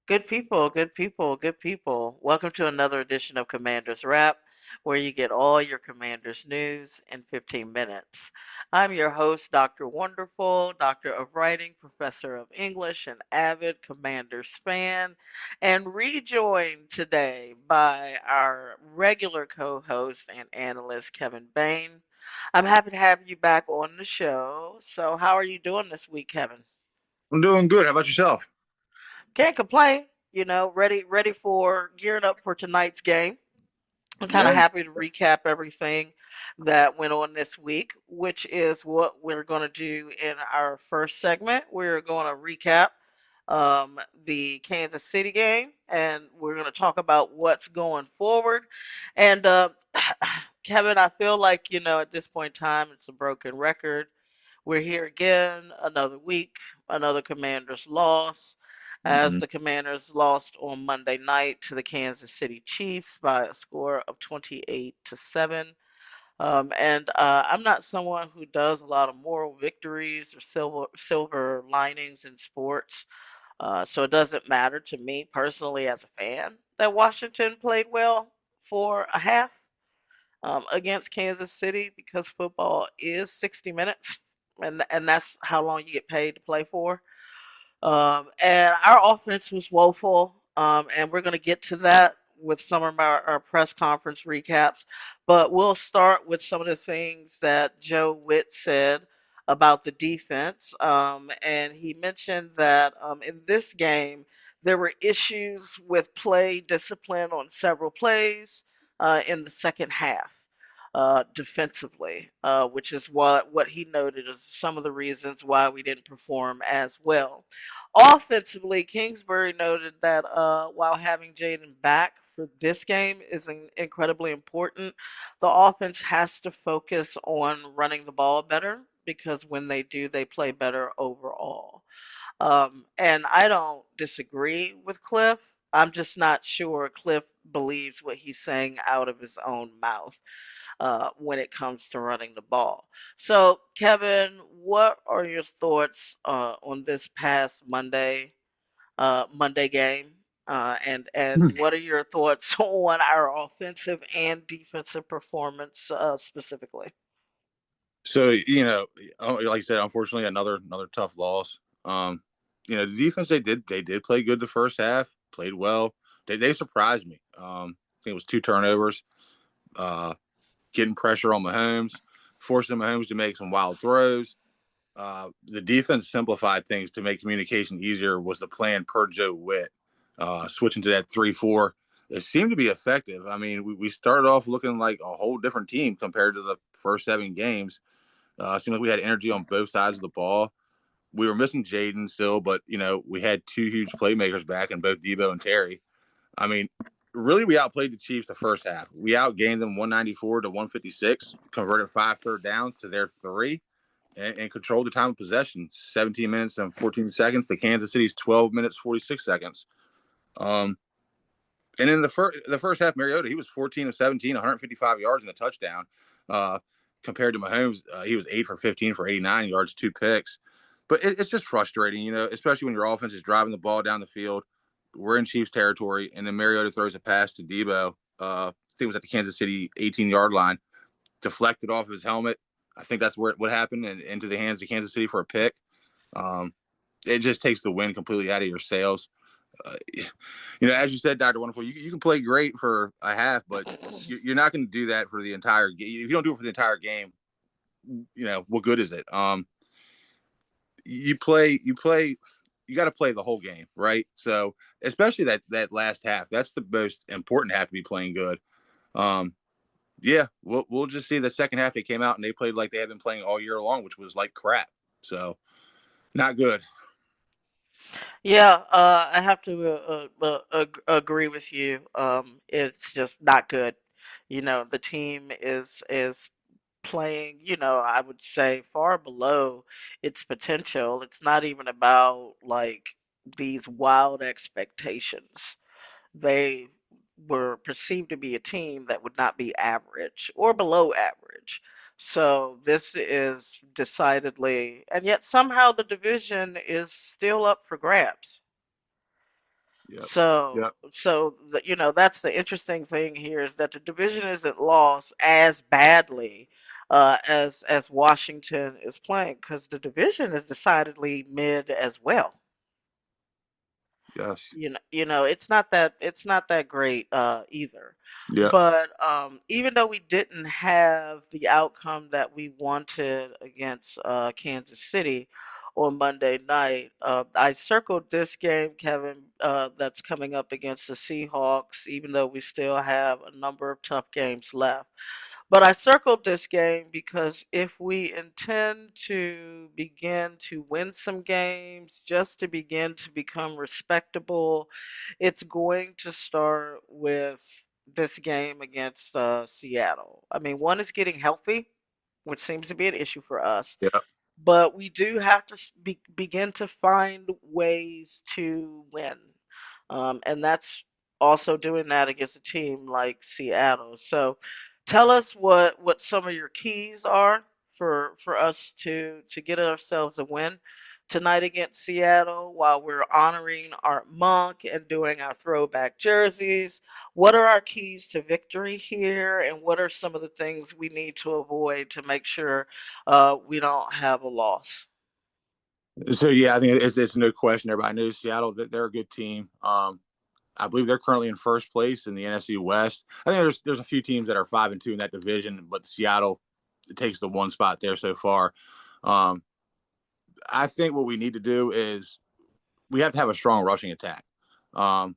Good people, good people, good people. Welcome to another edition of Commander's Wrap, where you get all your Commander's news in 15 minutes. I'm your host, Dr. Wonderful, Doctor of Writing, Professor of English, and avid Commanders fan, and rejoined today by our regular co host and analyst, Kevin Bayne. I'm happy to have you back on the show. So, how are you doing this week, Kevin? I'm doing good. How about yourself? Can't complain. Ready for gearing up for tonight's game. I'm kind of Yes. happy to recap everything that went on this week, which is what we're going to do in our first segment. We're going to recap the Kansas City game, and we're going to talk about what's going forward. And Kevin, I feel like at this point in time, it's a broken record. We're here again, another week, another Commanders loss, as Hmm. the Commanders lost on Monday night to the Kansas City Chiefs by a score of 28-7. And I'm not someone who does a lot of moral victories or silver linings in sports. So it doesn't matter to me personally as a fan that Washington played well for a half against Kansas City because football is 60 minutes, and that's how long you get paid to play for. And our offense was woeful, and we're going to get to that with some of our press conference recaps. But we'll start with some of the things that Joe Witt said about the defense. And he mentioned that in this game, there were issues with play discipline on several plays in the second half. Defensively, which is what he noted as some of the reasons why we didn't perform as well. Offensively, Kingsbury noted that while having Jaden back for this game is incredibly important, the offense has to focus on running the ball better because when they do, they play better overall. And I don't disagree with Cliff. I'm just not sure Cliff believes what he's saying out of his own mouth when it comes to running the ball. So, Kevin, what are your thoughts on this past Monday game? And what are your thoughts on our offensive and defensive performance specifically? So like you said, unfortunately, another tough loss. The defense they did play good the first half, played well. They surprised me. I think it was two turnovers, uh, getting pressure on Mahomes, forcing Mahomes to make some wild throws. The defense simplified things to make communication easier. Was the plan per Joe Witt? Switching to that 3-4, it seemed to be effective. I mean, we started off looking like a whole different team compared to the first 7 games. It seemed like we had energy on both sides of the ball. We were missing Jaden still, but we had two huge playmakers back in both Debo and Terry. I mean, really, we outplayed the Chiefs the first half. We outgained them 194 to 156, converted 5 third downs to their 3, and controlled the time of possession 17 minutes and 14 seconds to Kansas City's 12 minutes 46 seconds. Um, and in the first half, Mariota, he was 14 of 17, 155 yards and a touchdown. Uh, Compared to Mahomes, he was 8 for 15 for 89 yards, 2 picks. But it's just frustrating, especially when your offense is driving the ball down the field. We're in Chiefs territory, and then Mariota throws a pass to Debo. I think it was at the Kansas City 18-yard line, deflected off his helmet. I think that's what happened, and into the hands of Kansas City for a pick. Um, it just takes the wind completely out of your sails. As you said, Dr. Wonderful, you can play great for a half, but you're not going to do that for the entire game. If you don't do it for the entire game, what good is it? You got to play the whole game, right? So, especially that last half, that's the most important half to be playing good. Um, yeah, we'll just see the second half. They came out and they played like they had been playing all year long, which was like crap. So, not good. Yeah, I have to agree with you. It's just not good. The team is playing, I would say far below its potential. It's not even about like these wild expectations. They were perceived to be a team that would not be average or below average. So this is decidedly, and yet somehow the division is still up for grabs. Yep. So, Yep. that's the interesting thing here is that the division isn't lost as badly as Washington is playing because the division is decidedly mid as well. Yes. It's not that great either. Yep. But even though we didn't have the outcome that we wanted against Kansas City on Monday night, I circled this game, Kevin, that's coming up against the Seahawks, even though we still have a number of tough games left. But I circled this game because if we intend to begin to win some games, just to begin to become respectable, it's going to start with this game against Seattle. I mean, one is getting healthy, which seems to be an issue for us, Yep. but we do have to begin to find ways to win. And that's also doing that against a team like Seattle. So tell us what some of your keys are for us to get ourselves a win tonight against Seattle while we're honoring our monk and doing our throwback jerseys. What are our keys to victory here, and what are some of the things we need to avoid to make sure we don't have a loss? So yeah, I think it's no question. Everybody knows Seattle that they're a good team. I believe they're currently in first place in the NFC West. I think there's a few teams that are 5-2 in that division, but Seattle takes the one spot there so far. Um, I think what we need to do is we have to have a strong rushing attack. Um,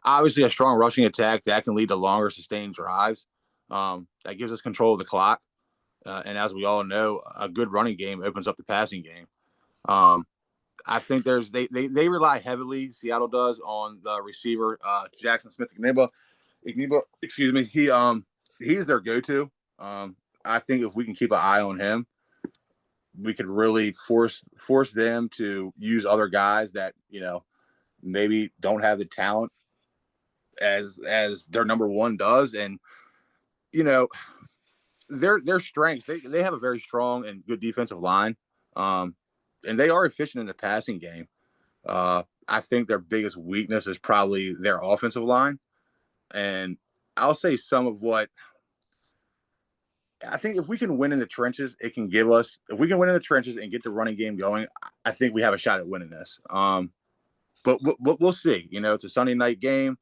Obviously, a strong rushing attack that can lead to longer sustained drives. That gives us control of the clock, and as we all know, a good running game opens up the passing game. Um, I think they rely heavily. Seattle does on the receiver Jackson Smith Igniba, excuse me. He's their go-to. I think if we can keep an eye on him, we could really force them to use other guys that maybe don't have the talent as their number one does, and you know their strengths. They have a very strong and good defensive line, um, and they are efficient in the passing game. I think their biggest weakness is probably their offensive line. And I'll say some of what I think if we can win in the trenches, it can give us, if we can win in the trenches and get the running game going, I think we have a shot at winning this. But we'll see. It's a Sunday night game.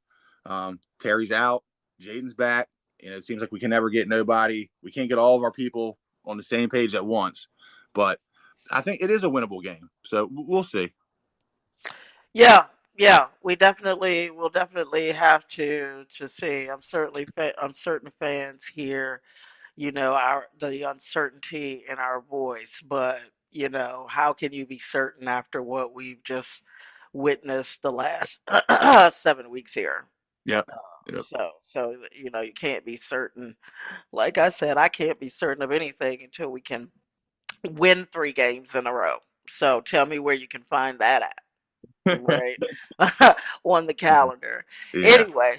Terry's out. Jaden's back. It seems like we can never get nobody. We can't get all of our people on the same page at once. But I think it is a winnable game. So we'll see. Yeah, yeah, we definitely will definitely have to see. I'm certain fans hear, our the uncertainty in our voice, but how can you be certain after what we've just witnessed the last 7 weeks here? Yep. Uh, Yep. so you can't be certain. Like I said, I can't be certain of anything until we can win 3 games in a row. So tell me where you can find that at, right? On the calendar. Yeah. Anyway,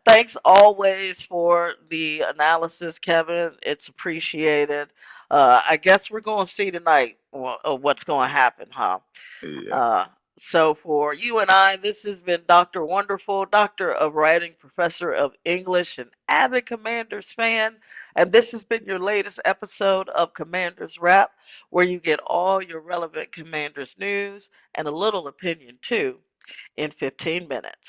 thanks always for the analysis, Kevin. It's appreciated. I guess we're going to see tonight what's going to happen, huh? Yeah. Uh, so for you and I, this has been Dr. Wonderful, Doctor of Writing, Professor of English, and avid Commanders fan. And this has been your latest episode of Commanders Wrap, where you get all your relevant Commanders news and a little opinion too in 15 minutes.